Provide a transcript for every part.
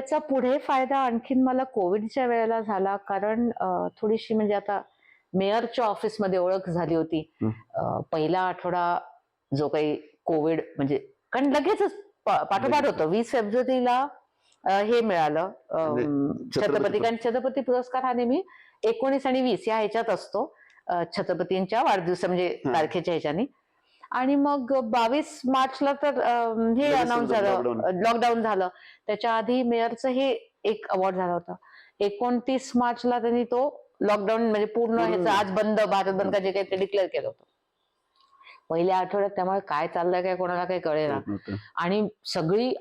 त्याचा पुढे फायदा आणखीन मला कोविडच्या वेळेला झाला, कारण थोडीशी म्हणजे आता मेयरच्या ऑफिसमध्ये ओळख झाली होती. पहिला आठवडा जो काही कोविड म्हणजे कारण लगेचच पाठोपाठ होतं. 20 फेब्रुवारीला हे मिळालं छत्रपती, कारण छत्रपती पुरस्कार हा नेहमी 19 आणि 20 या ह्याच्यात असतो, छत्रपतींच्या वाढदिवस म्हणजे तारखेच्या ह्याच्याने. आणि मग 22 मार्चला तर हे अनाऊन्स झालं, लॉकडाऊन झालं. त्याच्या आधी मेयरचं हे एक अवॉर्ड झाला होता. 29 मार्चला त्यांनी तो लॉकडाऊन म्हणजे पूर्ण ह्याचं आज बंद, भारत बंद का जे काही ते डिक्लेअर केलं होतं पहिल्या आठवड्यात. त्यामुळे काय चाललंय काय कोणाला काही कळेना. आणि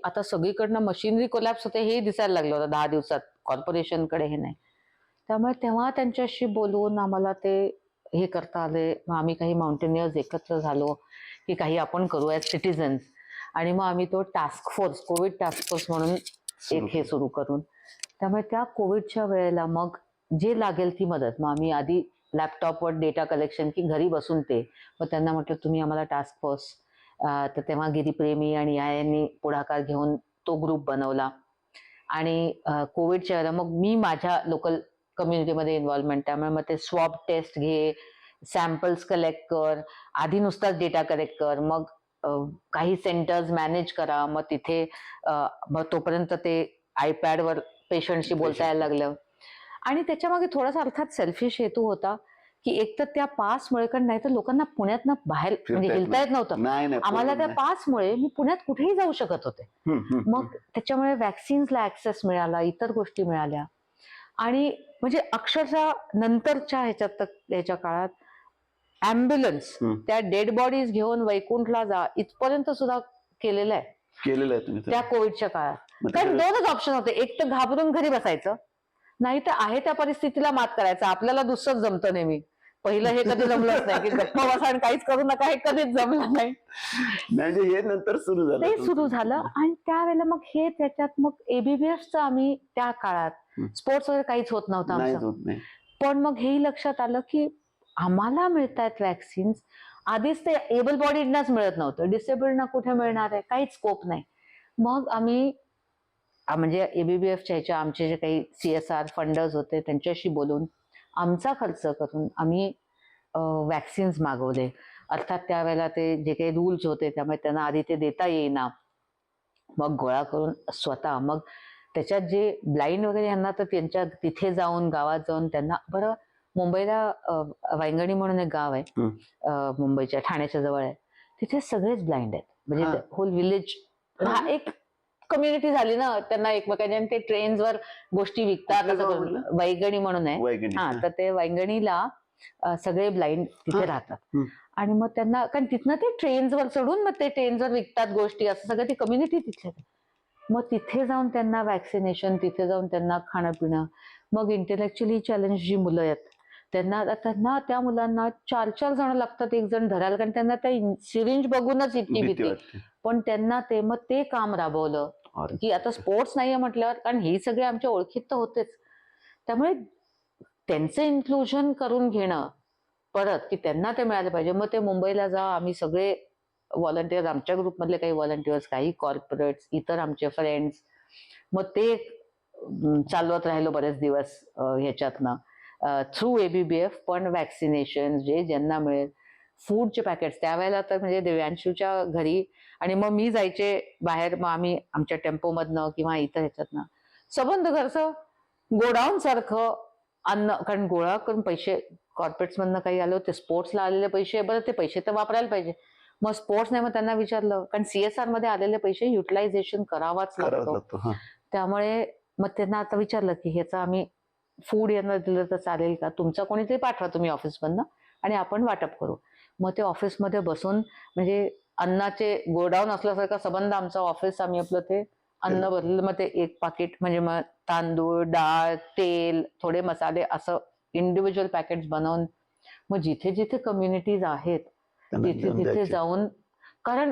आता सगळीकडनं मशिनरी कोलॅप्स होते हे दिसायला लागलं होतं 10 दिवसात, कॉर्पोरेशनकडे हे नाही. त्यामुळे तेव्हा त्यांच्याशी बोलून आम्हाला ते हे करता आले. मग आम्ही काही माउंटेनियर्स एकत्र झालो की काही आपण करू ॲज सिटीजन्स. आणि मग आम्ही तो task force, Covid task force म्हणून एक हे सुरू करून, त्यामुळे त्या कोविडच्या वेळेला मग जे लागेल ती मदत, मग आम्ही आधी लॅपटॉपवर डेटा कलेक्शन की घरी बसून ते, मग त्यांना म्हटलं तुम्ही आम्हाला टास्क फोर्स, तर तेव्हा गिरीप्रेमी आणि यांनी पुढाकार घेऊन तो ग्रुप बनवला. आणि कोविडच्या वेळेला मग मी माझ्या लोकल कम्युनिटीमध्ये इन्व्हॉल्वमेंट, त्यामुळे मग ते स्वॉब टेस्ट घे, सॅम्पल्स कलेक्ट कर, आधी नुसताच डेटा कलेक्ट कर, मग काही सेंटर्स मॅनेज करा, मग तिथे मग तोपर्यंत ते आयपॅडवर पेशंटशी बोलता यायला लागलं. आणि त्याच्यामागे थोडासा अर्थात सेल्फिश हेतू होता की एक तर त्या पासमुळे, कारण नाही तर लोकांना पुण्यातनं बाहेर म्हणजे हिलता येत नव्हतं. आम्हाला त्या पासमुळे मी पुण्यात कुठेही जाऊ शकत होते. मग त्याच्यामुळे वॅक्सिन्सला ऍक्सेस मिळाला, इतर गोष्टी मिळाल्या. आणि म्हणजे अक्षरशः नंतरच्या ह्याच्या काळात ॲम्ब्युलन्स त्या डेड बॉडीज घेऊन वैकुंठला जा इथपर्यंत सुद्धा केलेलं आहे तुम्ही त्या कोविडच्या काळात. कारण दोनच ऑप्शन होते, एक तर घाबरून घरी बसायचं, नाही तर आहे त्या परिस्थितीला मात करायचं. आपल्याला दुसरंच जमतं नेहमी. पहिलं हे कधी जमलंच नाही की गप्पा बसा आणि काहीच करू नका, हे कधीच जमलं नाही. म्हणजे हे नंतर सुरू झालं, ते सुरू झालं. आणि त्यावेळेला मग हे त्याच्यात मग एबीबीएफचं आम्ही त्या काळात स्पोर्ट्स वगैरे काहीच होत नव्हतं आमचं. पण मग हेही लक्षात आलं की आम्हाला मिळतायत वॅक्सिन्स, आधीच ते एबल बॉडीडनाच मिळत नव्हतं, डिसेबल्डना कुठे मिळणार आहे, काहीच स्कोप नाही. मग आम्ही म्हणजे एबीबीएफच्या ह्याच्या आमचे जे काही CSR फंडर्स होते त्यांच्याशी बोलून आमचा खर्च करून आम्ही वॅक्सिन्स मागवले. अर्थात त्यावेळेला ते जे काही रूल्स होते त्यामुळे त्यांना आधी ते देता येईना. मग गोळा करून स्वतः, मग त्याच्यात जे ब्लाइंड वगैरे यांना तर त्यांच्या तिथे जाऊन गावात जाऊन त्यांना, बरं मुंबईला वायंगणी म्हणून एक गाव आहे मुंबईच्या ठाण्याच्या जवळ आहे, तिथे सगळेच ब्लाइंड आहेत. म्हणजे होल विलेज हा एक कम्युनिटी झाली ना त्यांना एकमेकांच्या. आणि ते ट्रेन्सवर गोष्टी विकतात, वैगणी म्हणून आहे. तर ते वैंगणीला सगळे ब्लाइंड तिथे राहतात. आणि मग त्यांना, कारण तिथनं ते ट्रेन्सवर चढून मग ते ट्रेन्सवर विकतात गोष्टी, असं सगळं ती कम्युनिटी तिथले. मग तिथे जाऊन त्यांना वॅक्सिनेशन, तिथे जाऊन त्यांना खाणं पिणं. मग इंटेलेक्च्युअली चॅलेंज जी मुलं आहेत त्यांना त्या मुलांना 4-4 जण लागतात एक जण धरायला, कारण त्यांना त्या सिरिंज बघूनच इतकी भीती. पण त्यांना ते मग ते काम राबवलं की आता स्पोर्ट्स नाहीये म्हटल्यावर, कारण ही सगळे आमच्या ओळखीत तर होतेच, त्यामुळे त्यांचं इन्क्लुजन करून घेणं परत की त्यांना ते मिळालं पाहिजे. मग ते मुंबईला जा, आम्ही सगळे व्हॉलंटियर्स, आमच्या ग्रुपमधले काही व्हॉलंटियर्स, काही कॉर्पोरेट्स, इतर आमचे फ्रेंड्स, मग ते चालवत राहिलो बरेच दिवस ह्याच्यातनं थ्रू एबीबीएफ. पण वॅक्सिनेशन जे ज्यांना मिळेल, फूडचे पॅकेट्स त्यावेळेला तर म्हणजे देवांशूच्या घरी, आणि मग मी जायचे बाहेर, मग आम्ही आमच्या टेम्पोमधनं किंवा इतर ह्याच्यातनं संबंध घरचं गोडाऊन सारखं अन्न, कारण गोळा करून पैसे कॉर्पोरेट्समधनं काही आलं ते स्पोर्ट्सला आलेले पैसे, बरं ते पैसे तर वापरायला पाहिजे. मग स्पोर्ट्स नाही, मग त्यांना विचारलं, कारण CSR मध्ये आलेले पैसे युटिलायझेशन करावाच लागतो. त्यामुळे मग त्यांना आता विचारलं की ह्याचं आम्ही फूड यांना दिलं तर चालेल का, तुमचं कोणीतरी पाठवा तुम्ही ऑफिसमधनं आणि आपण वाटप करू. मग ते ऑफिसमध्ये बसून म्हणजे अन्नाचे गोडाऊन असल्यासारखा संबंध आमचा ऑफिस, आम्ही आपलं ते अन्न भरलेलं, मग ते एक पाकिट म्हणजे मग तांदूळ, डाळ, तेल, थोडे मसाले असं इंडिव्हिज्युअल पॅकेट्स बनवून मग जिथे जिथे कम्युनिटीज आहेत तिथे तिथे जाऊन, कारण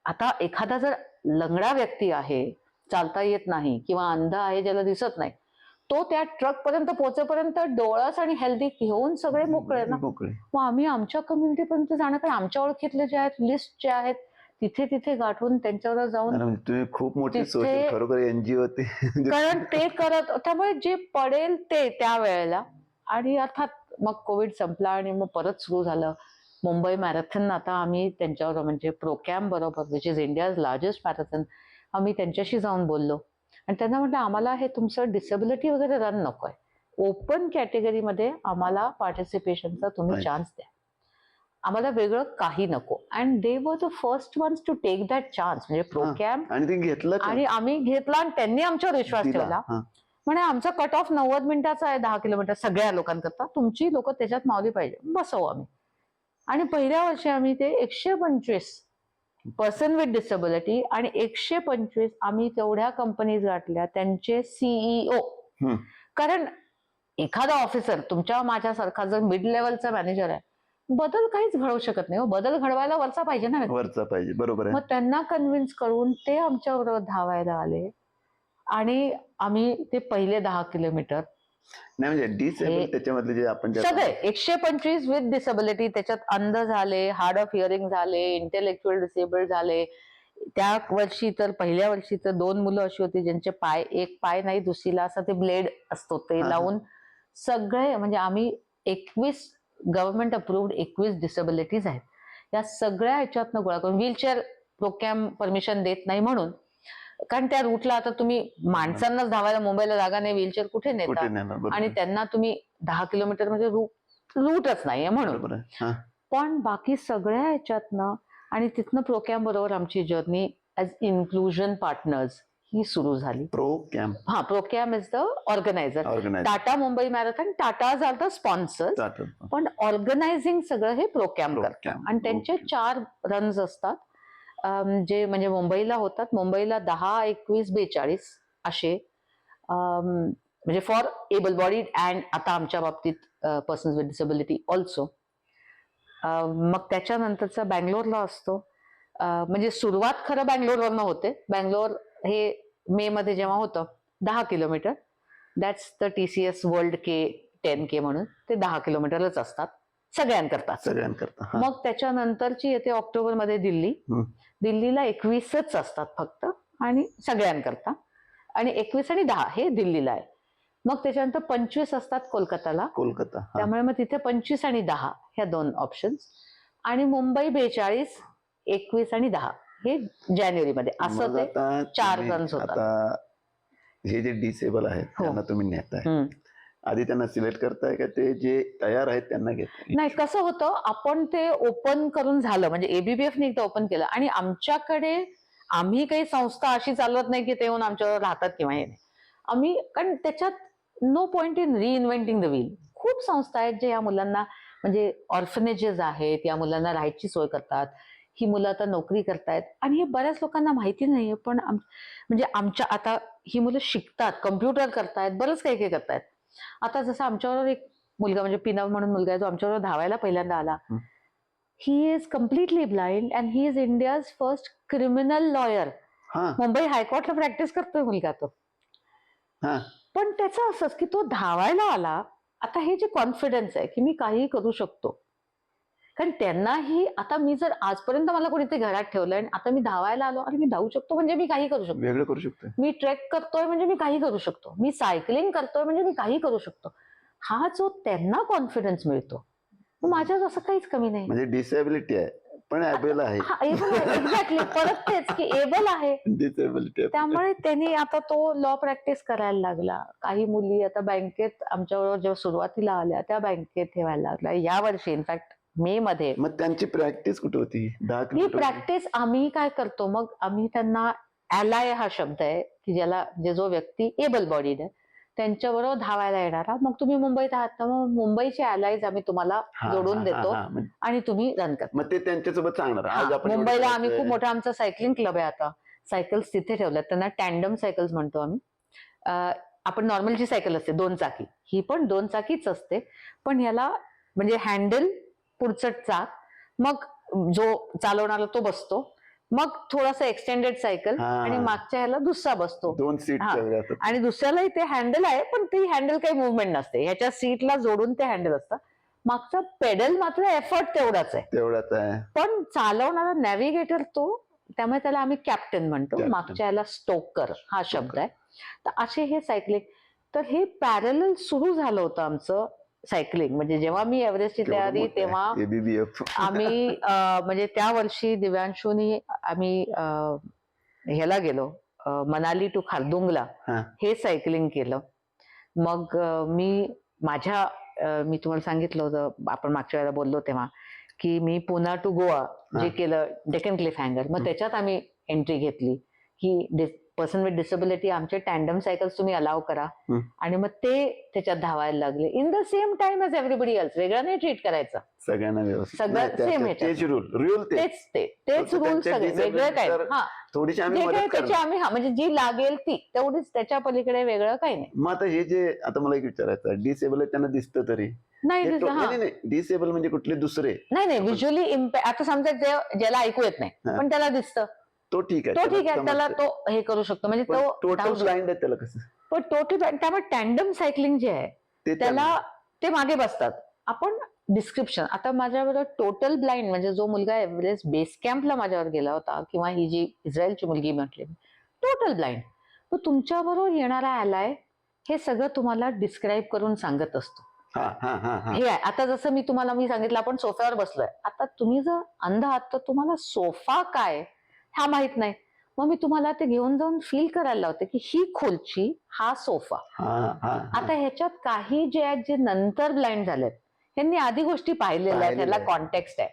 आता एखादा जर लंगडा व्यक्ती आहे, चालता येत नाही किंवा अंध आहे ज्याला दिसत नाही, तो त्या ट्रक पर्यंत पोहोचेपर्यंत डोळस आणि हेल्दी घेऊन सगळे मोकळे ना. मग आम्ही आमच्या कम्युनिटीपर्यंत जाणं, कारण आमच्या ओळखीतले जे आहेत, लिस्ट जे आहेत तिथे तिथे गाठून त्यांच्यावर जाऊन अरे म्हणजे तुम्ही खूप मोठी तिथे- सोशल खरोखर एनजीओ ते कारण ते करत त्यामुळे जे पडेल ते त्या वेळेला. आणि अर्थात मग कोविड संपला आणि मग परत सुरू झालं मुंबई मॅरेथॉन. आता आम्ही त्यांच्यावर म्हणजे प्रोकॅम बरोबर which is India's largest marathon, आम्ही त्यांच्याशी जाऊन बोललो आणि त्यांना म्हटलं आम्हाला हे तुमचं डिसेबिलिटी वगैरे रन नकोय, ओपन कॅटेगरीमध्ये आम्हाला पार्टिसिपेशनचा तुम्ही पाहिजे. चान्स द्या, आम्हाला वेगळं काही नको. And they were the first ones to take that chance. म्हणजे प्रोकॅम आणि ते घेतलं का? आणि आम्ही घेतला आणि त्यांनी आमच्यावर विश्वास दिला. ठेवला. हा. म्हणे आमचा कट ऑफ 90 मिनिटाचा आहे 10 किलोमीटर सगळ्या लोकांकरता, तुमची लोक त्याच्यात मावली पाहिजे, बसवू आम्ही. आणि पहिल्या वर्षी आम्ही ते 125 पर्सन विथ डिसेबिलिटी आणि 125 आम्ही तेवढ्या कंपनीज गाठल्या, त्यांचे सीईओ. हम्म. कारण एखादा ऑफिसर तुमच्या माझ्यासारखा जर मिड लेवलचा मॅनेजर आहे, बदल काहीच घडवू शकत नाही, बदल घडवायला वरचा पाहिजे ना व्यक्ती. वरचा पाहिजे, बरोबर आहे. मग त्यांना कन्व्हिन्स करून ते आमच्याबरोबर धावायला आले आणि आम्ही ते पहिले 10 किलोमीटर नाही म्हणजे डिसेबल हे- त्याच्यामधले जे आपण सगळे 125 विथ डिसेबिलिटी, त्याच्यात अंध झाले, हार्ड ऑफ हिअरिंग झाले, इंटेलेक्च्युअल डिसेबल्ड झाले. त्या वर्षी तर पहिल्या वर्षी तर 2 मुलं अशी होती ज्यांचे पाय, एक पाय नाही दुसरीला असा ते ब्लेड असतो ते हा. लावून सगळे, म्हणजे आम्ही 21 गव्हर्नमेंट अप्रूव्ड 21 डिसेबिलिटीज आहेत, या सगळ्या ह्याच्यातनं गोळा करून व्हीलचेअर प्रोकॅम परमिशन देत नाही म्हणून. कारण त्या रूटला आता तुम्ही माणसांनाच धावायला मुंबईला जागा नाही, व्हीलचेअर कुठे कुठे नेता, नेणार, बरोबर आणि आहे. त्यांना तुम्ही 10 किलोमीटर म्हणजे रूटच नाहीये म्हणून. बरोबर आहे. हा. पण बाकी सगळ्या ह्याच्यातनं आणि तिथनं प्रोकॅम बरोबर आमची जर्नी ऍज इन्क्लुजन पार्टनर्स ही सुरू झाली. प्रोकॅम हा, Procam is the organiser. Organiser Tata Mumbai marathon, Tata are the sponsors, पण ऑर्गनायझिंग सगळं हे प्रोकॅम करतं. आणि त्यांचे 4 रन्स असतात, जे म्हणजे मुंबईला होतात. मुंबईला 10, 21, 42 असे, म्हणजे फॉर एबल बॉडीड अँड आता आमच्या बाबतीत पर्सन्स विथ डिसेबिलिटी ऑल्सो. मग त्याच्यानंतरचा बँगलोरला असतो. म्हणजे सुरुवात खरं बँगलोरवरनं होते. बँगलोर हे मे मध्ये जेव्हा होतं 10 kilometre, that's the TCS world K 10K म्हणून, ते 10 किलोमीटरच असतात सगळ्यांकरता. सगळ्यांकरता. मग त्याच्यानंतरची येते ऑक्टोबरमध्ये दिल्ली. दिल्लीला 21च असतात फक्त आणि सगळ्यांकरता, आणि 21 आणि 10 हे दिल्लीला आहे. मग त्याच्यानंतर 25 असतात कोलकाताला, कोलकाता. त्यामुळे मग तिथे 25 आणि 10 ह्या 2 ऑप्शन्स. आणि मुंबई 42, 21 आणि 10 हे जानेवारीमध्ये, असं ते 4 रन्स होतात. आता हे जे डिसेबल आहेत त्यांना तुम्ही नेताय, आधी त्यांना सिलेक्ट करताय का ते जे तयार आहेत त्यांना घेताय? नाही, कसं होतं, आपण ते ओपन करून झालं म्हणजे ABBF ने एकदा ओपन केलं, आणि आमच्याकडे आम्ही काही संस्था अशी चालवत नाही की ते येऊन आमच्यावर राहतात किंवा हे नाही. आम्ही, कारण त्याच्यात no point in reinventing the wheel. खूप संस्था आहेत जे या मुलांना, म्हणजे ऑर्फनेजेस आहेत, या मुलांना राहायची सोय करतात, ही मुलं आता नोकरी करतायत, आणि हे बऱ्याच लोकांना माहिती नाहीये. पण म्हणजे आमच्या आता ही मुलं शिकतात, कम्प्युटर करतायत, बरंच काही काही करतायत. आता जसं आमच्याबरोबर एक मुलगा, म्हणजे पिनव म्हणून मुलगा आहे, जो आमच्याबरोबर धावायला पहिल्यांदा आला. He is completely blind and he is India's first criminal lawyer. Mumbai हायकोर्टला प्रॅक्टिस करतोय मुलगा तो. पण त्याचं असंच की तो धावायला आला. आता हे जे कॉन्फिडन्स आहे की मी काहीही करू शकतो, कारण त्यांनाही आता, मी जर आजपर्यंत मला कोणीतरी घरात ठेवलंय आणि आता मी धावायला आलो आणि मी धावू शकतो म्हणजे मी काही करू शकतो, वेगळं करू शकतो. मी ट्रेक करतोय म्हणजे मी काही करू शकतो, मी सायकलिंग करतोय म्हणजे मी काही करू शकतो, हा जो त्यांना कॉन्फिडन्स मिळतो, माझ्यात असं काहीच कमी नाही. म्हणजे डिसेबिलिटी आहे पण एबल आहे. एक्झॅक्टली, परत तेच की एबल आहे, डिसेबिलिटी. त्यामुळे त्यांनी आता तो लॉ प्रॅक्टिस करायला लागला. काही मुली आता बँकेत आमच्याबरोबर जेव्हा सुरुवातीला आल्या त्या बँकेत ठेवायला लागल्या. या वर्षी इनफॅक्ट मे मध्ये. मग त्यांची प्रॅक्टिस कुठे होती? 10 ही किलोमीटर प्रॅक्टिस आम्ही काय करतो, मग आम्ही त्यांना ॲलाय हा शब्द आहे की ज्याला, जो व्यक्ती एबल बॉडीड आहे त्यांच्याबरोबर धावायला येणारा, मग तुम्ही मुंबईत आहात तर मग मुंबईचे ॲलायज आम्ही तुम्हाला जोडून देतो आणि तुम्ही रन करता. मग ते त्यांच्यासोबत सांगणार. आज आपण मुंबईला आम्ही खूप मोठा आमचा सायकलिंग क्लब आहे, आता सायकल्स तिथे ठेवल्यात, त्यांना टँडम सायकल्स म्हणतो आम्ही. आपण नॉर्मल जी सायकल असते 2 चाकी, ही पण 2 चाकीच असते, पण ह्याला म्हणजे हँडल, पुढचं चाक, मग जो चालवणारा तो बसतो, मग थोडासा एक्सटेंडेड सायकल, आणि मागच्या ह्याला दुसरा बसतो, 2 सीट, आणि दुसऱ्यालाही ते हँडल आहे, पण ती हँडल काही मुवमेंट नसते, ह्याच्या सीटला जोडून ते हँडल असतं. मागचा पेडल मात्र एफर्ट तेवढाच आहे, तेवढाच आहे. पण चालवणारा नॅव्हिगेटर तो त्यामुळे त्याला आम्ही कॅप्टन म्हणतो. Captain. मागच्या याला स्टोकर हा शब्द आहे. तर असे हे सायकलिंग, तर हे पॅरलल सुरू झालं होतं आमचं सायकलिंग. म्हणजे जेव्हा मी एव्हरेस्टची तयारी तेव्हा ABBF. आम्ही म्हणजे त्या वर्षी दिव्यांशूनी आम्ही ह्याला गेलो, मनाली टू खारदुंगला हे सायकलिंग केलं. मग मी तुम्हाला सांगितलं होतं, आपण मागच्या वेळेला बोललो तेव्हा, की मी पुणा टू गोवा जे केलं डेक्कन क्लिफ हँगर, मग त्याच्यात आम्ही एंट्री घेतली की पर्सन विथ डिसेबिलिटी आमचे टँडम सायकल्स तुम्ही अलाव करा. आणि मग ते त्याच्यात धावायला लागले in the same time as everybody else. वेगळं नाही ट्रीट करायचं, सगळ्यांना व्यवस्थित, सगळं सेम तेच रूल तेच रूल सगळे वेगळं काय. हा, थोडीशी जे काही त्याची आम्ही म्हणजे जी लागेल ती तेवढीच, त्याच्या पलीकडे वेगळं काही नाही. मग आता हे जे आता मला एक विचारायचं, डिसेबल आहे त्यांना दिसतं तरी नाही, डिसेबल म्हणजे कुठले दुसरे नाही व्हिज्युअली इम्पॅक्ट. आता समजा ज्याला ऐकू येत नाही पण त्याला दिसतं, तो ठीक आहे, त्याला तो हे करू शकतो. म्हणजे तो टोटल ब्लाइंड आहे त्याला कसं? पण टोटल ब्लाइंड. त्यामुळे टँडम सायकलिंग जे आहे त्याला ते मागे बसतात. आपण डिस्क्रिप्शन, आता माझ्याबरोबर टोटल ब्लाइंड म्हणजे जो मुलगा एव्हरेस्ट बेस कॅम्पला माझ्यावर गेला होता, किंवा ही जी इस्रायलची मुलगी म्हटली टोटल ब्लाइंड, तर तुमच्याबरोबर येणारा ॲलाय हे सगळं तुम्हाला डिस्क्राईब करून सांगत असतो. हे आहे. आता जसं मी सांगितलं आपण सोफ्यावर बसलोय, आता तुम्ही जर अंध आहात तर तुम्हाला सोफा काय हा माहित नाही. मग मी तुम्हाला ते घेऊन जाऊन फील करायला लावते की ही खुर्ची, हा सोफा. आता ह्याच्यात काही जे आहेत जे नंतर ब्लाइंड झालेत, त्यांनी आधी गोष्टी पाहिलेल्या आहेत, ह्याला कॉन्टेक्स्ट आहे.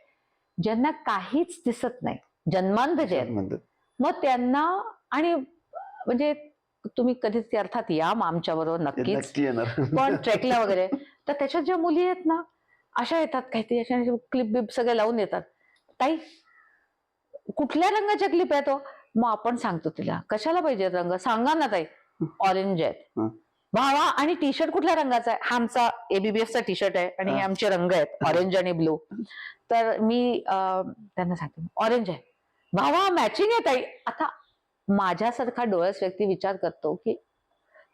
ज्यांना काहीच दिसत नाही, जन्मांध जे आहेत, मग त्यांना, आणि म्हणजे तुम्ही कधीच अर्थात या आमच्या बरोबर नक्कीच, पण ट्रेकला वगैरे, तर त्याच्यात ज्या मुली आहेत ना अशा येतात, काहीतरी अशा क्लिप बिप सगळे लावून येतात. ताई कुठल्या रंगाच्या क्लिप आहे तो? मग आपण सांगतो तिला कशाला पाहिजे रंग, सांगा ना ताई. ऑरेंज आहेत. भावा, आणि टी शर्ट कुठल्या रंगाचा आहे? हा आमचा ABBFचा टी शर्ट आहे आणि हे आमचे रंग आहेत ऑरेंज आणि ब्लू. तर मी त्यांना सांगते ऑरेंज आहे. भावा मॅचिंग आहे ताई. आता माझ्यासारखा डोळस व्यक्ती विचार करतो की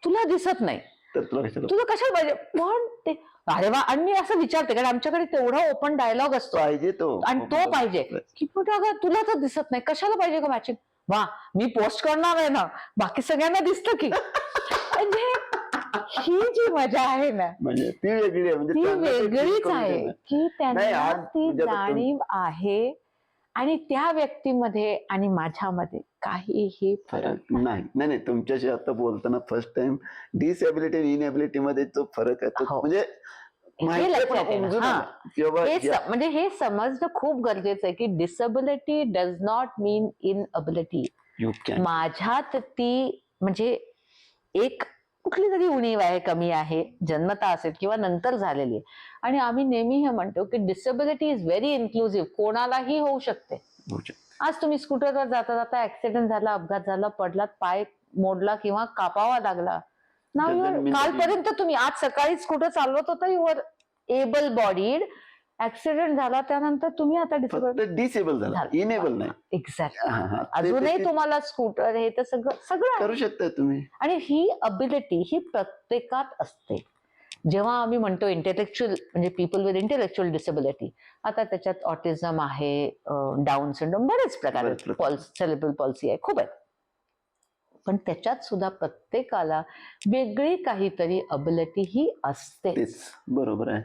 तुला दिसत नाही तर तुला कशाला पाहिजे, पण ते अरे वा. आणि मी असं विचारते, कारण आमच्याकडे तेवढा ओपन डायलॉग असतो आणि तो पाहिजे की तुला तर दिसत नाही, कशाला पाहिजे का मॅचिंग? वा, मी पोस्ट करणार आहे ना, बाकी सगळ्यांना दिसतं की. म्हणजे ही जी मजा आहे ना, म्हणजे ती वेगळी आहे, म्हणजे ती वेगळीच आहे की त्यांना ती जाणीव आहे. आणि त्या व्यक्तीमध्ये आणि माझ्यामध्ये काहीही फरक नाही. तुमच्याशी आता बोलताना फर्स्ट टाइम डिसेबिलिटी आणि इनएबिलिटी मध्ये जो फरक आहे तो म्हणजे म्हणजे हे समजणं खूप गरजेचं आहे की disability does not mean inability. माझ्यात ती म्हणजे एक कुठली तरी उणीव आहे, कमी आहे, जन्मता असेल किंवा नंतर झालेली. आणि आम्ही नेहमी हे म्हणतो की डिसेबिलिटी इज व्हेरी इन्क्लुझिव्ह, कोणालाही होऊ शकते. आज तुम्ही स्कूटरवर जाता जाता ऍक्सिडेंट झाला, अपघात झाला, पडलात, पाय मोडला किंवा कापावा लागला, कालपर्यंत तुम्ही, आज सकाळी स्कूटर चालवत होता, युअर एबल बॉडीड, ऍक्सिडेंट झाला त्यानंतर तुम्ही आता डिसेबल झाला, इनेबल नाही. एक्झॅक्ट. अजूनही तुम्हाला स्कूटर हे तर सगळं करू शकता तुम्ही. आणि ही अबिलिटी ही प्रत्येकात असते. जेव्हा आम्ही म्हणतो इंटेलेक्च्युअल, म्हणजे पीपल विथ इंटेलेक्च्युअल डिसेबिलिटी, आता त्याच्यात ऑटिझम आहे, डाऊन सिंड्रोम, बरेच प्रकार आहेत, सेरेब्रल पॉल्सी आहे, खूप आहेत. पण त्याच्यात सुद्धा प्रत्येकाला वेगळी काहीतरी अबिलिटी ही असते. बरोबर आहे.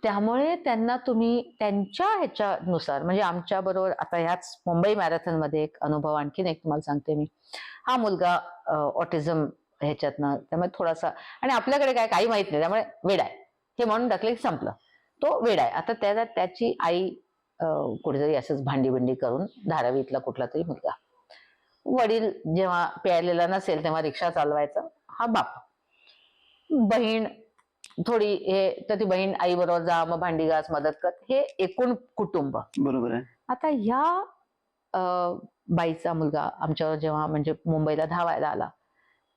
त्यामुळे त्यांना तुम्ही त्यांच्या ह्याच्यानुसार, म्हणजे आमच्या बरोबर आता ह्याच मुंबई मॅरेथॉन मध्ये एक अनुभव आणखीन एक तुम्हाला सांगते मी. हा मुलगा ऑटिझम ह्याच्यातनं, त्यामुळे थोडासा, आणि आपल्याकडे काय काही माहित नाही, त्यामुळे वेड आहे हे म्हणून टाकले की संपलं, तो वेड आहे. आता त्याची आई कुठेतरी असंच भांडी करून, धारावीतला कुठला तरी मुलगा, वडील जेव्हा प्यायलेला नसेल तेव्हा रिक्षा चालवायचा, हा बाप, बहीण थोडी हे, तर ती बहीण आई बरोबर जा, मग भांडी घास, मदत कर, हे एकूण कुटुंब. बरोबर आहे. आता ह्या बाईचा मुलगा आमच्यावर जेव्हा म्हणजे मुंबईला धावायला आला,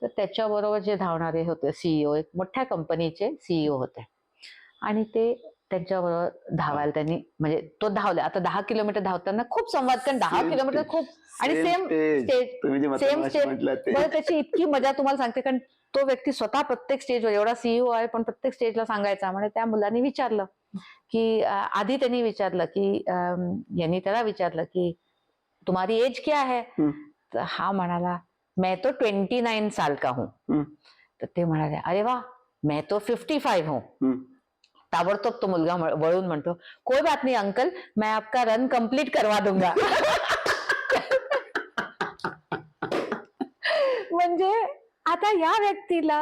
तर त्याच्याबरोबर जे धावणारे होते सीईओ, एक मोठ्या कंपनीचे सीईओ होते, आणि ते त्यांच्याबरोबर धावायला त्यांनी, म्हणजे तो धावला. आता 10 किलोमीटर धावताना खूप संवाद, कारण 10 किलोमीटर खूप, आणि सेम स्टेज, त्याची इतकी मजा तुम्हाला सांगते, कारण तो व्यक्ती स्वतः प्रत्येक स्टेजवर, एवढा सीईओ आहे पण प्रत्येक स्टेजला सांगायचा. म्हणजे त्या मुलांनी विचारलं की, आधी त्यांनी विचारलं की, यांनी त्याला विचारलं की तुम्हारी एज क्या है? तर हा म्हणाला मैं तो 29 साल का हूँ. तर ते म्हणाले अरे वा मैं तो 55 हूँ. ताबडतोब तो मुलगा वळून म्हणतो कोई बात नहीं अंकल मैं आपका रन कंप्लीट करवा दूंगा. म्हणजे आता या व्यक्तीला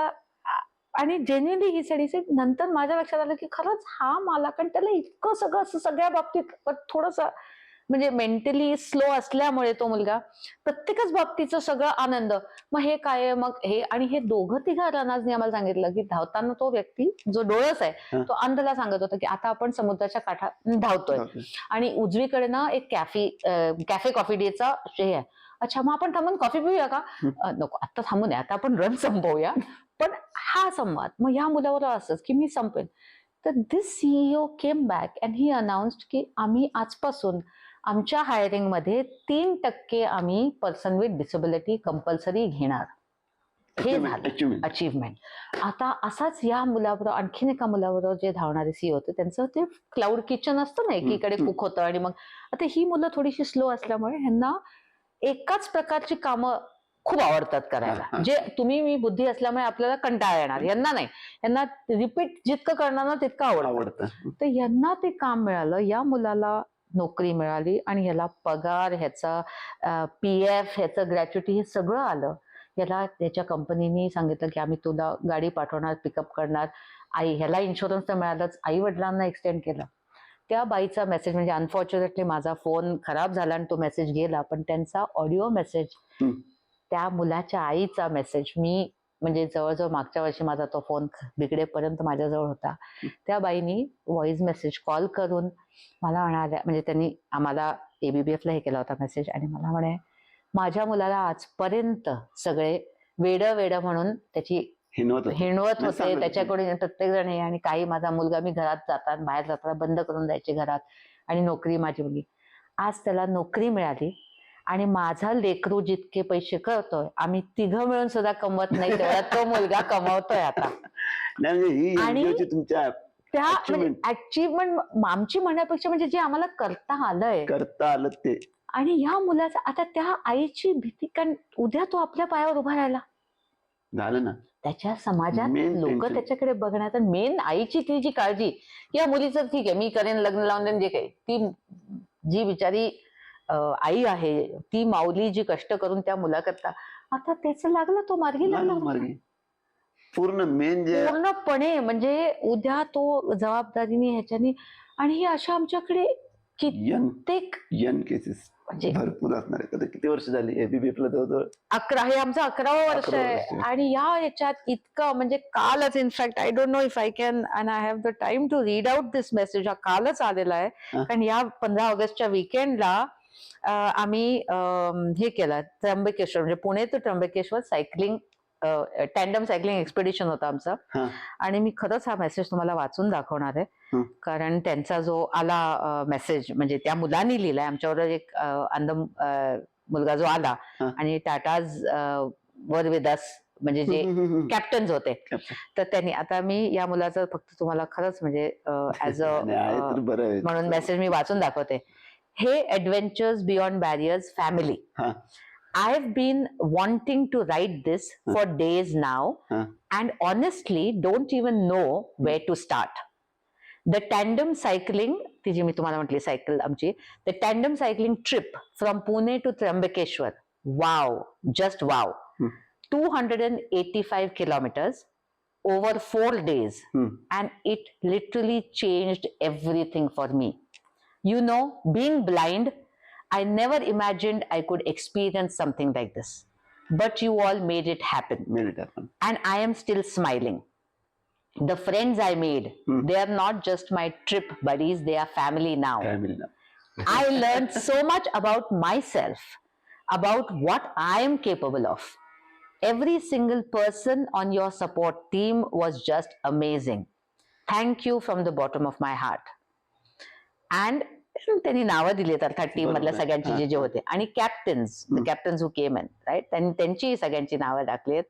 आणि जेन्युइनली ही स्टडी नंतर माझ्या लक्षात आलं की खरंच हा मला कारण त्याला इतकं सगळं असं सगळ्या बाबतीत थोडस म्हणजे मेंटली स्लो असल्यामुळे तो मुलगा प्रत्येकच बाबतीचं सगळं आनंद मग हे काय मग हे आणि हे दोघं तिघं रनर्सनी आम्हाला सांगितलं की धावताना तो व्यक्ती जो डोळस आहे तो अंधला सांगत होता की आता आपण समुद्राच्या काठा धावतोय आणि उजवीकडे ना एक कॅफे कॉफी डेचा हे आहे. अच्छा मग आपण थांबून कॉफी पिऊया का? नको आता थांबून या आता आपण रन संपवूया. पण हा संवाद मग या मुलावर असंच की मी संपेन. तर this CEO came back and he announced की आम्ही आजपासून आमच्या हायरिंग मध्ये 3% आम्ही पर्सन विथ डिसेबिलिटी कंपल्सरी घेणार. हे झालं अचीवमेंट. आता असाच या मुलाबरोबर आणखीन एका मुलाबरोबर जे धावणारे सीईओ होते त्यांचं ते क्लाउड किचन असतं ना एकीकडे कुक होतं आणि मग आता ही मुलं थोडीशी स्लो असल्यामुळे ह्यांना एकाच प्रकारची कामं खूप आवडतात करायला. जे तुम्ही मी बुद्धी असल्यामुळे आपल्याला कंटाळा येणार यांना नाही. यांना रिपीट जितकं करणार ना तितकं आवडतं. तर यांना ते काम मिळालं. या मुलाला नोकरी मिळाली आणि ह्याला पगार ह्याचा PF ह्याचं ग्रॅच्युटी हे सगळं आलं. याला त्याच्या कंपनीने सांगितलं की आम्ही तुला गाडी पाठवणार पिकअप करणार. आई ह्याला इन्शुरन्स तर मिळालंच. आई वडिलांना एक्सटेंड केलं. त्या बाईचा मेसेज म्हणजे अनफॉर्च्युनेटली माझा फोन खराब झाला आणि तो मेसेज गेला पण त्यांचा ऑडिओ मेसेज त्या मुलाच्या आईचा मेसेज मी म्हणजे जवळजवळ मागच्या वर्षी माझा तो फोन बिघडेपर्यंत माझ्याजवळ होता. त्या बाईनी व्हॉइस मेसेज कॉल करून मला म्हणाल्या म्हणजे त्यांनी आम्हाला ABBF ला हे केला होता मेसेज आणि मला म्हणे माझ्या मुलाला आजपर्यंत सगळे वेड म्हणून त्याची हिणवत होते त्याच्याकडून प्रत्येक जण हे आणि काही माझा मुलगा मी घरात जातात बाहेर जाताना बंद करून जायचे घरात आणि नोकरी माझी मुलगी. आज त्याला नोकरी मिळाली आणि माझा लेकरू जितके पैसे करतोय आम्ही तिघं मिळून सुद्धा कमवत नाही तेवढा तो मुलगा कमवतोय आता. आणि त्या अचीवमेंट आमची म्हणण्यापेक्षा म्हणजे जे आम्हाला करता आलं ते आणि ह्या मुलाचा आता त्या आईची भीती कारण उद्या तो आपल्या पायावर उभा राहिला झालं ना त्याच्या समाजात लोक त्याच्याकडे बघण्यात मेन आईची ती जी काळजी या मुलीचं ठीक आहे मी करेन लग्न लावून देईन जे काही ती जी बिचारी आई आहे ती माऊली जी कष्ट करून त्या मुलाकरता आता त्याचं लागलं तो मार्गी लागला पूर्णपणे म्हणजे उद्या तो जबाबदारीने ह्याच्यानी आणि हे अशा आमच्याकडे कित्येक केसेस भरपूर असणार आहे. किती वर्ष झाली ABBF ला? 11 हे आमचं 11वं वर्ष आहे आणि या ह्याच्यात इतकं म्हणजे कालच in fact I don't know if I can and I have the time to read out this message. हा कालच आलेला आहे कारण या 15 ऑगस्टच्या वीकेंडला आम्ही हे केलं त्र्यंबकेश्वर म्हणजे पुणे ते Trimbakeshwar cycling tandem cycling expedition होता आमचा आणि मी खरंच हा मेसेज तुम्हाला वाचून दाखवणार आहे कारण त्यांचा जो आला मेसेज म्हणजे त्या मुलांनी लिहिलाय आमच्याबरोबर एक अंध मुलगा जो आला आणि टाटाज वर विदास म्हणजे जे कॅप्टन्स होते तर त्यांनी आता मी या मुलाचं फक्त तुम्हाला खरंच म्हणजे ऍज अ म्हणून मेसेज मी वाचून दाखवते. हे adventures beyond barriers family. I've been wanting to write this for days now and honestly don't even know where to start. The tandem cycling, ती जी मी तुम्हाला म्हटली सायकल आमची, the tandem cycling trip from Pune to Trimbakeshwar. Wow, just wow. 285 kilometers over 4 days and it literally changed everything for me. You know, being blind, I never imagined I could experience something like this. But you all made it happen. And I am still smiling. The friends I made, they are not just my trip buddies, they are family now. I learned so much about myself, about what I am capable of. Every single person on your support team was just amazing. Thank you from the bottom of my heart. And त्यांनी नावं दिलीत अर्थात team मधल्या सगळ्यांची जे जे होते आणि captains who came in right त्यांची सगळ्यांची नावं टाकलीत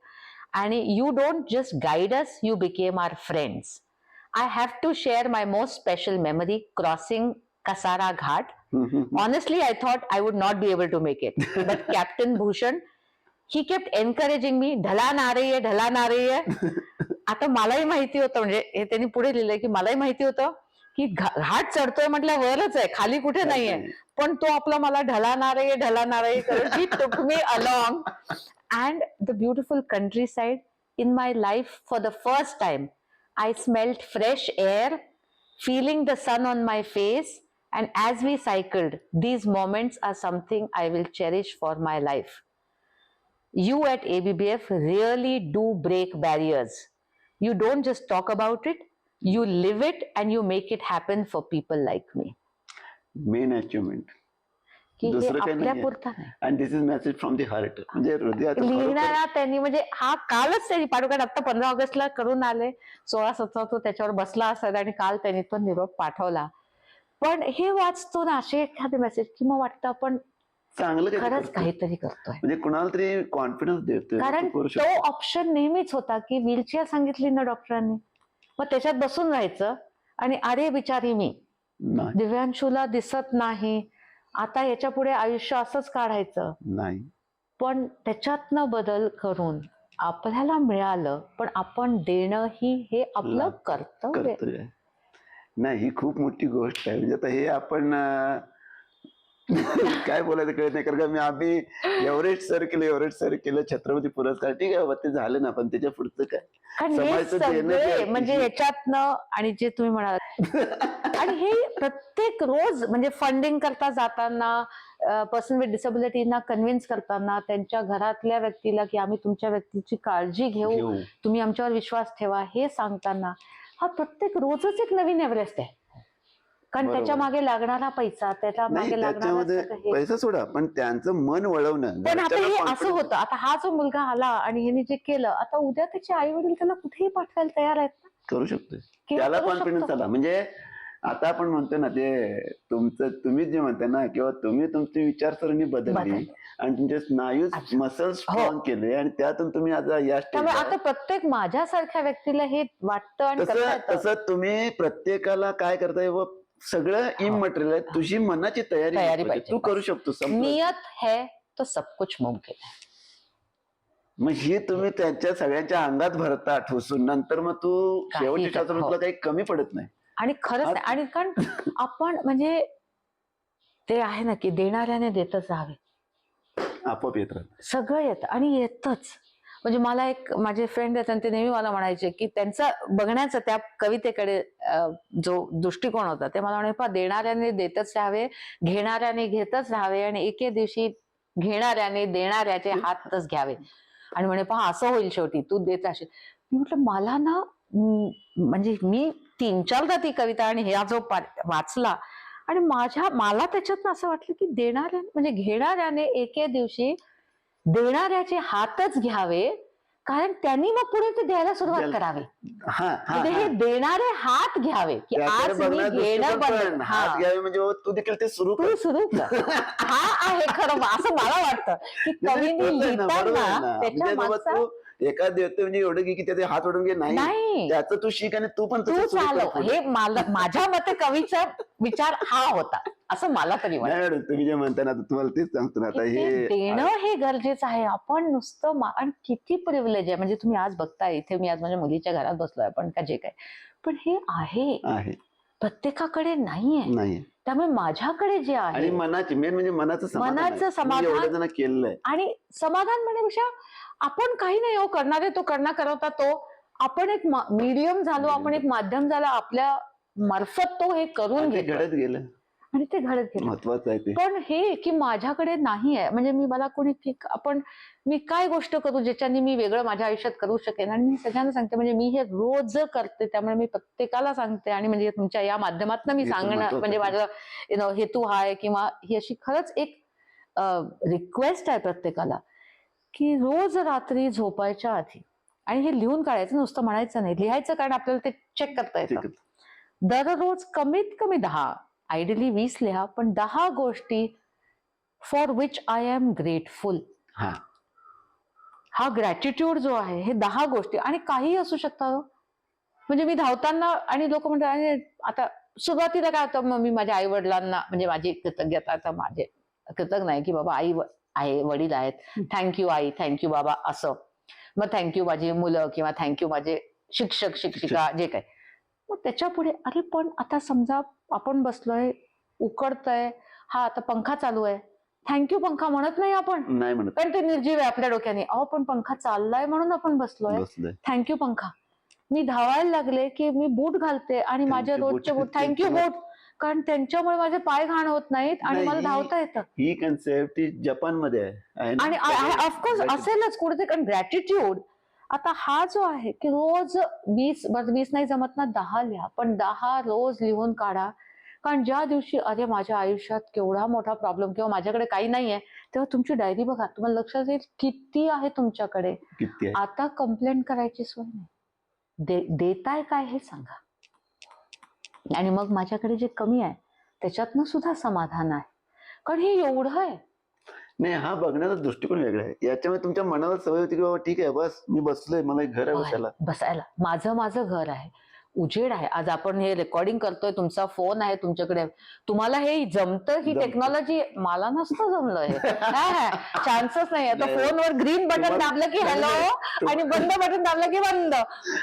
आणि you don't just guide us you became our friends. I have to share my most special memory crossing Kasara Ghat Honestly, I thought I would not be able to make it. But Captain Bhushan, he kept encouraging me, ढलान आ रही है, ढलान आ रही है. आता मलाही माहिती होतं, म्हणजे हे त्यांनी पुढे लिहिलंय की मलाही माहिती होतं की घाट चढतोय म्हटलं वरच आहे, खाली कुठे नाहीये. पण तो आपला मला ढलान आ रही है, ढलान आ रही है, he took me along. And the beautiful countryside, in my life for the first time, I smelled fresh air, feeling the sun on my face. And as we cycled, these moments are something I will cherish for my life. You at ABBF really do break barriers. You don't just talk about it, you live it and you make it happen for people like me. Main achievement की हे दुसरं काही आपल्या नाही. पुरता नाही. And this is message from the heart. म्हणजे हृदयातून लिहिणारा त्यांनी, म्हणजे हा कालच त्यांनी पाठवून, आता 15 ऑगस्टला करून आले, 16-17 तो त्याच्यावर बसला असेल आणि काल त्यांनी तो निरोप पाठवला. पण हे वाचतो ना असे एखादे मेसेज की मग वाटतं आपण चांगलं खरंच काहीतरी करतोय. म्हणजे कुणाला तरी कॉन्फिडन्स देतोय. कारण तो ऑप्शन नेहमीच होता की व्हीलचेअर सांगितली ना डॉक्टरांनी, मग त्याच्यात बसून राहायचं आणि अरे बिचारी मी, दिव्यांशूला दिसत नाही, आता याच्या पुढे आयुष्य असंच काढायचं नाही. पण त्याच्यातनं बदल करून आपल्याला मिळालं, पण आपण देणं ही हे आपलं कर्तव्य आहे. नाही, ही खूप मोठी गोष्ट आहे. म्हणजे आता हे आपण काय बोलायचं कळत नाही. कारण आम्ही एव्हरेस्ट सर केलं, छत्रपती पुरस्कार, ठीक आहे, ते झालं ना, पण त्याच्या पुढचं काय, म्हणजे ह्याच्यातनं. आणि जे तुम्ही म्हणाल आणि हे प्रत्येक रोज म्हणजे फंडिंग करता जाताना, पर्सन विथ डिसेबिलिटीना कन्व्हिन्स करताना, त्यांच्या घरातल्या व्यक्तीला की आम्ही तुमच्या व्यक्तीची काळजी घेऊ, तुम्ही आमच्यावर विश्वास ठेवा, हे सांगताना हा प्रत्येक रोजच एक नवीन एव्हरेस्ट आहे. कारण त्याच्या मागे लागणारा पैसा, त्याच्या मागे लागणारा पैसा सोडा, पण त्यांचं मन वळवणं. पण आता हे असं होतं, आता हा जो मुलगा आला आणि ह्याने जे केलं, आता उद्या त्याचे आई वडील त्याला कुठेही पाठवायला तयार आहेत ना. करू शकतोय, त्याला कॉन्फिडन्स आला. म्हणजे आता आपण म्हणतो ना, ते तुम्ही जे म्हणताय ना, किंवा तुम्ही तुमची विचारसरणी बदलली आणि तुमचे स्नायू मसल्स स्ट्रॉंग केले आणि त्यातून तुम्ही आता या त्यामुळे आता प्रत्येक माझ्यासारख्या व्यक्तीला हे वाटतं. आणि तसं तुम्ही प्रत्येकाला काय करताय, व सगळं इमटेरियल आहे, तुझी मनाची तयारी पाहिजे, तू करू शकतो. नियत है तो सब कुछ मुमकिन है. मग हे तुम्ही त्यांच्या सगळ्यांच्या अंगात भरता ठोसून, नंतर मग तू शेवटच्या तुला काही कमी पडत नाही. आणि खरंच नाही. आणि कारण आपण म्हणजे ते आहे ना की देणाऱ्याने देतच राहावे, आपोआप येत राहत, सगळं येतं आणि येतच. म्हणजे मला एक माझे फ्रेंड आहेत आणि ते नेहमी मला म्हणायचे की त्यांचं बघण्याचं त्या कवितेकडे जो दृष्टिकोन होता, ते मला म्हणाले, देणाऱ्याने देतच राहावे, घेणाऱ्याने घेतच राहावे आणि एके दिवशी घेणाऱ्याने देणाऱ्याचे हातच घ्यावे. आणि म्हणे पहा असं होईल शेवटी, तू देत असेल. मी म्हटलं मला ना, म्हणजे मी 3-4दा ती कविता आणि ह्या जो वाचला आणि मला त्याच्यातनं असं वाटलं की देणाऱ्याने म्हणजे घेणाऱ्याने एके दिवशी देणाऱ्याचे हातच घ्यावे, कारण त्यांनी मग पुढे ते द्यायला सुरुवात करावी. म्हणजे हे देणारे हात घ्यावे की आज मी घेणं बंद, हात घ्यावे म्हणजे तू देखील ते सुरू कर. हा आहे खरं, असं मला वाटतं की कवीने लिहिताना त्याच्या मागचा एका देतो म्हणजे एवढं की त्याचे हात ओढून घे, नाही, त्याचं तू शिक आणि तू पण चालव. हे माझ्या मते कवीचा विचार हा होता, असं मला तरी वाटतं. तुम्ही जे म्हणता ना, तुम्हाला तेच सांगतो ना, आता हे देणं हे गरजेचं आहे. आपण नुसतं आणि किती प्रिव्हिलेज आहे. म्हणजे तुम्ही आज बघताय, इथे मी आज माझ्या मुलीच्या घरात बसलोय आपण का जे काय, पण हे आहे प्रत्येकाकडे नाहीये. त्यामुळे माझ्याकडे जे आहे मनाची मेन म्हणजे मनाचं समाधान केलंय. आणि समाधान म्हणण्यापेक्षा आपण काही नाही हो करणारे, तो करता तो आपण एक मीडियम झालो, आपण एक माध्यम झालो, आपल्या मार्फत तो हे करून घडत गेलं आणि ते घडत गेलं. महत्वाचं आहे ते. पण हे की माझ्याकडे नाही आहे, म्हणजे मला कोणी मी काय गोष्ट करू ज्याच्याने मी वेगळं माझ्या आयुष्यात करू शकेन. आणि मी सगळ्यांना सांगते, म्हणजे मी हे रोज करते, त्यामुळे मी प्रत्येकाला सांगते. आणि म्हणजे तुमच्या या माध्यमातून मी सांगणं म्हणजे माझा हेतू हा आहे, किंवा ही अशी खरंच एक रिक्वेस्ट आहे प्रत्येकाला की रोज रात्री झोपायच्या आधी, आणि हे लिहून काढायचं, नुसतं म्हणायचं नाही, लिहायचं, कारण आपल्याला ते चेक करता येतं. दररोज कमीत कमी 10, आयडियली 20 लिहा, पण 10 गोष्टी for which I am grateful. हा ग्रॅटिट्यूड जो आहे, हे 10 गोष्टी, आणि काही असू शकतात. म्हणजे मी धावताना आणि लोक म्हणतात आता सुरुवातीला काय होतं, मग मी माझ्या आई वडिलांना म्हणजे माझी कृतज्ञता, आता माझे कृतज्ञ नाही की बाबा आई आहे, वडील आहेत, थँक्यू आई, थँक्यू बाबा, असं. मग थँक्यू माझी मुलं किंवा थँक्यू माझे शिक्षक शिक्षिका जे काय. मग त्याच्या पुढे अरे पण आता समजा आपण बसलोय, उकडतंय, हा आता पंखा चालू आहे, थँक्यू पंखा म्हणत नाही आपण, नाही म्हणत, कारण ते निर्जीव आहे आपल्या डोक्याने. अहो पण पंखा चाललाय म्हणून आपण बसलोय, थँक्यू पंखा. मी धावायला लागले की मी बूट घालते आणि माझ्या रोजचे बूट, थँक्यू बूट, कारण त्यांच्यामुळे माझे पाय घाण होत नाहीत आणि मला धावता येतं. ही कन्सेप्ट जपान मध्ये आहे आणि ऑफकोर्स असेलच कुठे, कारण ग्रॅटिट्यूड. आता हा जो आहे की रोज 20 नाही जमत ना 10 लिहा, पण 10 रोज लिहून काढा. कारण ज्या दिवशी अरे माझ्या आयुष्यात केवढा मोठा प्रॉब्लेम किंवा माझ्याकडे काही नाहीये, तेव्हा तुमची डायरी बघा, तुम्हाला लक्षात येईल किती आहे तुमच्याकडे. आता कंप्लेंट करायची सोय नाही, देताय काय हे सांगा. आणि मग माझ्याकडे जे कमी आहे त्याच्यातनं सुद्धा समाधान आहे, कारण हे एवढं आहे. नाही, हा बघण्याचा दृष्टिकोन वेगळा आहे. याच्यामुळे तुमच्या मनाला सवय होती की बाबा ठीक आहे, बस मी बसलोय, मला एक घर आहे बसायला, माझं घर आहे, उजेड आहे. आज आपण हे रेकॉर्डिंग करतोय, तुमचा फोन आहे तुमच्याकडे, तुम्हाला हे जमतं, ही टेक्नॉलॉजी. मला नसतं जमलं हे, चान्सच नाही. आता फोनवर ग्रीन बटन दाबलं की हॅलो आणि बंद बटन दाबलं की बंद.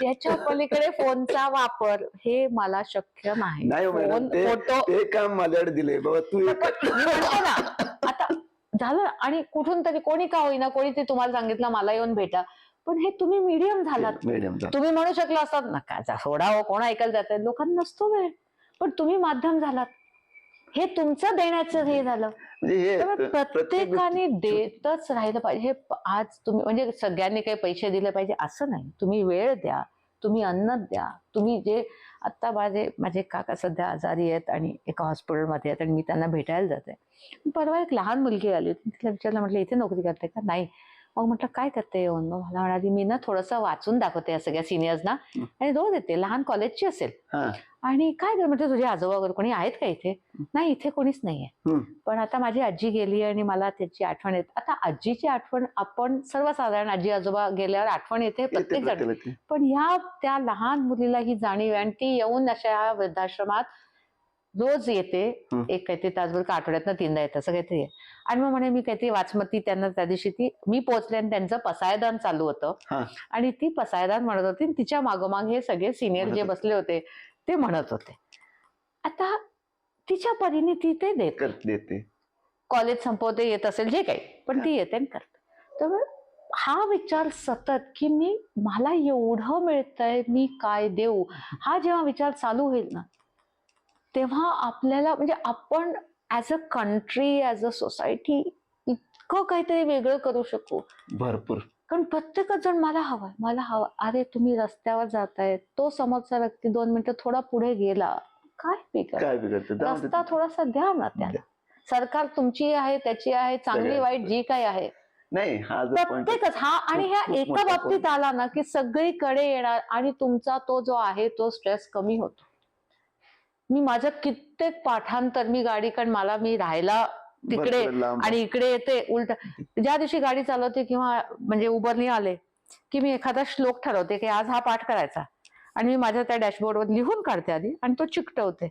याच्या पलीकडे फोनचा वापर हे मला शक्य नाही. फोटो ते काम माझ्याकडे दिले बाबा, तू म्हणतो ना आता झालं. आणि कुठून तरी कोणी का होईना, कोणी ते तुम्हाला सांगितलं मला येऊन भेटा, पण हे तुम्ही मीडियम झालात. तुम्ही म्हणू शकला असतात नका सोडा हो, कोण ऐकायला जात, लोकांना नसतो वेळ, पण तुम्ही माध्यम झालात, हे तुमचं देण्याचं हे झालं. प्रत्येकाने देतच राहिलं पाहिजे. हे आज तुम्ही म्हणजे सगळ्यांनी काही पैसे दिले पाहिजे असं नाही, तुम्ही वेळ द्या, तुम्ही अन्न द्या, तुम्ही जे. आता माझे काका सध्या आजारी आहेत आणि एका हॉस्पिटलमध्ये आहेत आणि मी त्यांना भेटायला जाते. परवा एक लहान मुलगी आली होती, तिला विचारलं, म्हटलं इथे नोकरी करते का? नाही. मग म्हटलं काय करते येऊन? मग मला म्हणाली मी ना थोडंसं वाचून दाखवते या सगळ्या सिनियर्सना आणि रोज येते, लहान कॉलेजची असेल. आणि काय कर म्हटलं, तुझे आजोबा वगैरे कोणी आहेत का इथे? नाही, इथे कोणीच नाहीये, पण आता माझी आजी गेली आणि मला त्याची आठवण येते. आता आजीची आठवण आपण सर्वसाधारण आजी आजोबा गेल्यावर आठवण येते प्रत्येक जण, पण त्या लहान मुलीला ही जाणीव आहे आणि ती येऊन अशा वृद्धाश्रमात रोज येते. एक काहीतरी तासभर का आठवड्यातनं 3दा येतं असं काहीतरी. आणि मग म्हणे मी काहीतरी वाचमती, त्यांना त्या दिवशी मी पोहोचले आणि त्यांचं पसायदान चालू होतं आणि ती पसायदान म्हणत होती, तिच्या मागोमाग हे सगळे सिनियर जे बसले होते ते म्हणत होते. आता तिच्या परीने ती ते देते, कॉलेज संपवते, येत असेल जे काही, पण ती येते आणि करते. तर हा विचार सतत की मला एवढं मिळतंय, मी काय देऊ, हा जेव्हा विचार चालू होईल ना, तेव्हा आपल्याला म्हणजे आपण as a country, as a society इतकं काहीतरी वेगळं करू शकू भरपूर. कारण प्रत्येकच जण मला हवं. अरे तुम्ही रस्त्यावर जाताय, तो समोरचा व्यक्ती 2 मिनिटं थोडा पुढे गेला, काय बिघडत? रस्ता थोडासा द्या ना त्याला. सरकार तुमची आहे, त्याची आहे, चांगली वाईट जी काही आहे, नाही प्रत्येकच हा. आणि ह्या एका बाबतीत आला ना की सगळीकडे येणार आणि तुमचा तो जो आहे तो स्ट्रेस कमी होतो. मी माझं कित्येक पाठांतर, मी गाडी, कारण मी राहायला तिकडे आणि इकडे येते उलट. ज्या दिवशी गाडी चालवते किंवा म्हणजे उबरनी आले की मी एखादा श्लोक ठरवते की आज हा पाठ करायचा आणि मी माझ्या त्या डॅशबोर्डवर लिहून काढते आधी आणि तो चिकटवते.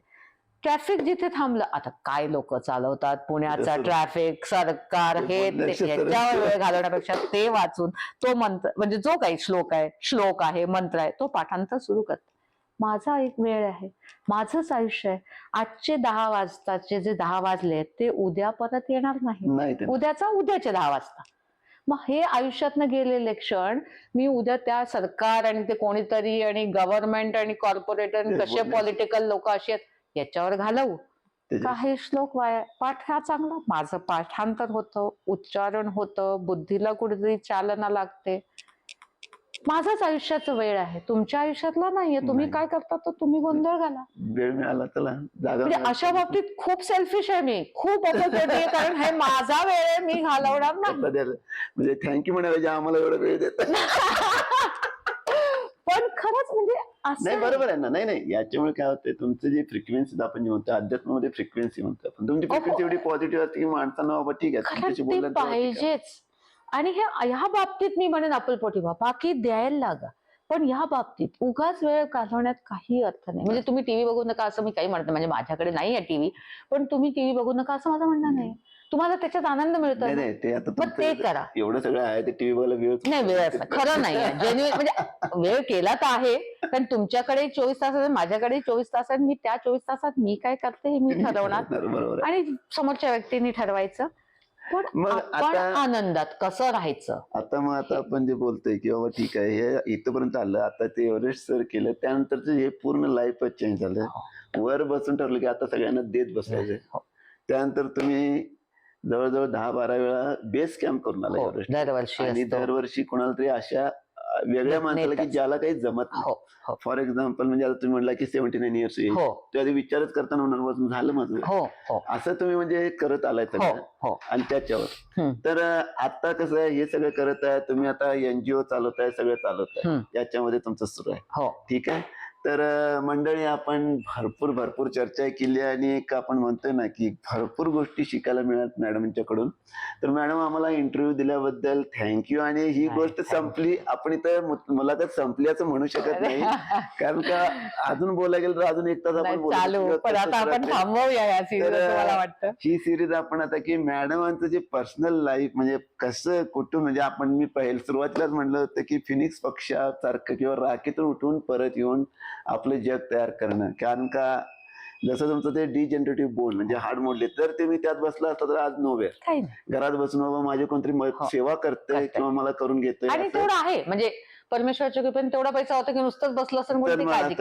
ट्रॅफिक जिथे थांबलं, आता काय लोक चालवतात पुण्याचा ट्रॅफिक, सरकार, हे ह्याच्यावर वेळ घालवण्यापेक्षा ते वाचून तो मंत्र, म्हणजे जो काही श्लोक आहे, मंत्र आहे, तो पाठांतर सुरू करते. माझा एक वेळ आहे, माझंच आयुष्य आहे. आजचे 10 वाजताचे जे 10 वाजले ते उद्या परत येणार नाही, उद्याचा उद्याचे 10 वाजता. मग हे आयुष्यातनं गेलेले क्षण मी उद्या त्या सरकार आणि ते कोणीतरी आणि गव्हर्नमेंट आणि कॉर्पोरेट आणि कसे पॉलिटिकल लोक असे आहेत याच्यावर घालवू. काही श्लोक पाठ हा चांगला, माझं पाठांतर होतं, उच्चारण होतं, बुद्धीला कुठेतरी चालना लागते. माझाच आयुष्याचा वेळ आहे, तुमच्या आयुष्यातला नाहीये. तुम्ही काय करता तर तुम्ही गोंधळ घाला. वेळ मिळाला चला म्हणजे अशा बाबतीत खूप सेल्फिश आहे मी, खूप ऑपोजिट आहे, कारण हे माझा वेळ आहे, मी घालवणार नाही. म्हणजे थँक्यू म्हणायचे आम्हाला एवढा वेळ देत. पण खरंच म्हणजे नाही, बरोबर आहे ना. नाही, याच्यामुळे काय होतंय, तुमचं जे फ्रिक्वेन्सी आपण जे म्हणतो अध्यात्मामध्ये फ्रिक्वेन्सी म्हणतो, पण तुमची फ्रिक्वेन्सी एवढी पॉझिटिव्ह असते की माणसांना बाबा ठीक आहे पाहिजेच. आणि ह्या बाबतीत मी म्हणेन अपुलपोटी बाकी द्यायला लागा. पण या बाबतीत उगाच वेळ घालवण्यात काही अर्थ नाही. म्हणजे तुम्ही टीव्ही बघू नका असं मी काही म्हणत नाही, म्हणजे माझ्याकडे नाही आहे टीव्ही, पण तुम्ही टीव्ही बघू नका असं माझं म्हणणं नाही. तुम्हाला त्याच्यात आनंद मिळतो नाही ना, नाही, ते आता मग ते करा. एवढं सगळं आहे ते टीव्ही बघायला वेळ नाही, वेळच नाही, खरं नाही आहे, जेन्युइन म्हणजे वेळ केला तर आहे, कारण तुमच्याकडे 24 तास आहेत, माझ्याकडे 24 तास आहेत. मी त्या 24 तासात मी काय करते हे मी ठरवणार बरोबर. आणि समोरच्या व्यक्तीने ठरवायचं. पण मग आपण आनंदात कसं राहायचं. आता आपण जे बोलतोय की बाबा ठीक आहे, हे इथपर्यंत आलं, आता ते एव्हरेस्ट सर केलं, त्यानंतरच हे पूर्ण लाईफच चेंज झालं. वर बसून ठरलं की आता सगळ्यांना देत बसायचंय. त्यानंतर तुम्ही जवळजवळ 10-12 वेळा बेस कॅम्प करून आला एव्हरेस्ट, दरवर्षी आणि दरवर्षी कोणाला तरी अशा वेगळ्या माणसाला की ज्याला काही जमत नाही. फॉर एक्झाम्पल म्हणजे आता तुम्ही म्हणला की 79 इयर्स एज, त्याआधी विचारच करताना होणार झालं माझं, असं तुम्ही म्हणजे करत आलाय सगळं. आणि त्याच्यावर तर आता कसं आहे, हे सगळं करत आहे तुम्ही, आता एनजीओ चालवताय, सगळं चालवताय, याच्यामध्ये तुमचं सुरू आहे. ठीक आहे. तर मंडळी, आपण भरपूर चर्चा केली आणि एक आपण म्हणतोय ना की भरपूर गोष्टी शिकायला मिळत मॅडमच्याकडून. तर मॅडम, आम्हाला इंटरव्ह्यू दिल्याबद्दल थँक्यू. आणि ही गोष्ट संपली, आपण इथं मला तर संपली असं म्हणू शकत नाही, कारण का अजून बोलायला गेलं तर अजून एक तास आपण ही सिरीज आपण आता की मॅडमांचं जे पर्सनल लाईफ म्हणजे कसं कुठून, म्हणजे आपण मी सुरुवातीलाच म्हणलं होतं की फिनिक्स पक्षासारखं किंवा राखेतून उठून परत येऊन आपलं जग तयार करणं. कारण का जसं तुमचं ते डिजनरेटिव्ह बोन म्हणजे हाड मोडले, तर ते मी त्यात बसला असता तर आज नोव्हेअर, घरात बसून बाबा माझे कोणतरी सेवा करते किंवा मला करून घेतोय. आणि तेवढं आहे, म्हणजे परमेश्वराच्या कृपेने तेवढा पैसा होता की नुसतंच बसलं असं,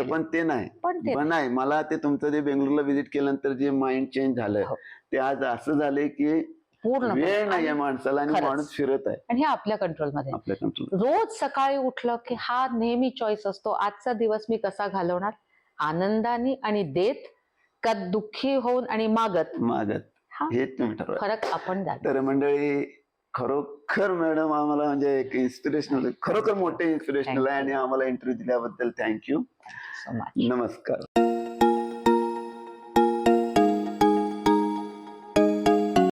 पण ते नाही. मला ते तुमचं ते बेंगळूरला व्हिजिट केल्यानंतर जे माइंड चेंज झालं, ते आज असं झालंय की पूर्ण वेळ नाहीये माणसाला आणि माणूस फिरत आहे. आणि हे आपल्या कंट्रोलमध्ये. रोज सकाळी उठलं की हा नेहमी चॉईस असतो, आजचा दिवस मी कसा घालवणार, आनंदाने आणि देत का दुःखी होऊन आणि मागत हे तुम्ही ठरवा. फरक आपण द्या. तर मंडळी, खरोखर मॅडम आम्हाला म्हणजे एक इन्स्पिरेशनल, खरोखर मोठे इन्स्पिरेशनल आहे, आणि आम्हाला इंटरव्ह्यू दिल्याबद्दल थँक्यू. नमस्कार.